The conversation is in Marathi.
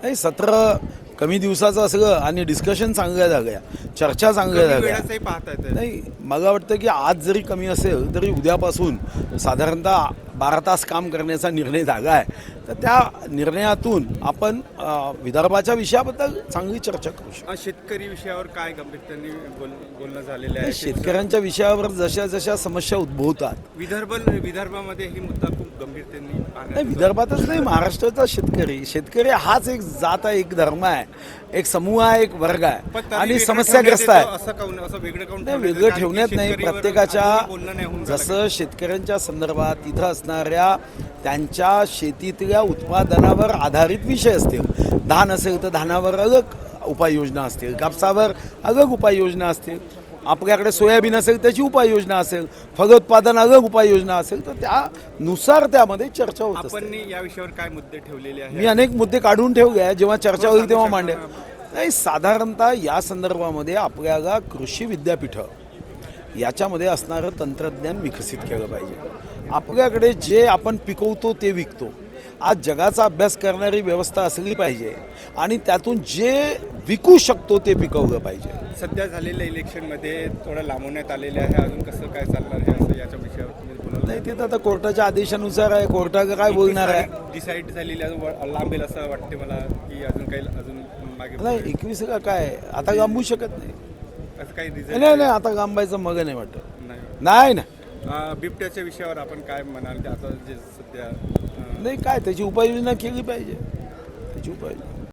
नाही, सत्र कमी दिवसाचं असलं आणि डिस्कशन चांगल्या झाल्या, चर्चा चांगल्या झाल्या. नाही, मला वाटतं की आज जरी कमी असेल तरी उद्यापासून साधारणतः 12 तास काम करण्याचा निर्णय झाला आहे. तर त्या निर्णयातून आपण विदर्भाच्या विषयाबद्दल चांगली चर्चा करू शकतो. शेतकरी विषयावर काय गंभीरतेने बोलणं झालेलं आहे? शेतकऱ्यांच्या विषयावर जशा जशा समस्या उद्भवतात, विदर्भामध्ये ही मुद्दा खूप गंभीरतेने नाही विदर्भातच नाही, महाराष्ट्राचा शेतकरी हाच एक जात आहे, एक धर्म आहे, एक समूह आहे, एक वर्ग आहे आणि समस्याग्रस्त आहे. नाही, वेगळं ठेवण्यात नाही, प्रत्येकाच्या जसं शेतकऱ्यांच्या संदर्भात इथं असणाऱ्या त्यांच्या शेतीतल्या उत्पादनावर आधारित विषय असतील. धान असेल तर धानावर अलग उपाययोजना असतील, कापसावर अलग उपाययोजना असतील, आपल्याकडे सोयाबीन असेल त्याची उपाययोजना असेल, फलोत्पादन अलग उपाययोजना असेल, तर त्यानुसार त्यामध्ये चर्चा होत असते. आपण या विषयावर काय मुद्दे ठेवलेले आहेत? मी अनेक मुद्दे काढून ठेवले आहे, जेव्हा चर्चा होईल तेव्हा मांडेल. नाही, साधारणतः या संदर्भामध्ये आपल्याला कृषी विद्यापीठं याच्यामध्ये असणारं तंत्रज्ञान विकसित केलं पाहिजे. आपल्याकडे जे आपण पिकवतो ते विकतो. आज जगाचा अभ्यास करणारी व्यवस्था असली पाहिजे आणि त्यातून जे विकू शकतो ते पिकवलं पाहिजे. सध्या झालेल्या इलेक्शनमध्ये थोडं लांबवण्यात आलेले आहे, अजून कसं काय चालणार आहे असं याच्या विषयावर तुम्ही बोलत नाही, ते तर आता कोर्टाच्या आदेशानुसार आहे, कोर्टाला काय बोलणार आहे. डिसाईड झालेली अजून लांबेल असं वाटते मला, की अजून काही अजून मागे नाही, 21 का काय आता लांबू शकत नाही. असं काही नाही, आता लांबायचं मग नाही वाटत. नाही ना बिबट्याच्या विषयावर आपण काय म्हणाल? आता जे सध्या नाही, काय त्याची उपाययोजना केली पाहिजे, त्याची उपाययोजना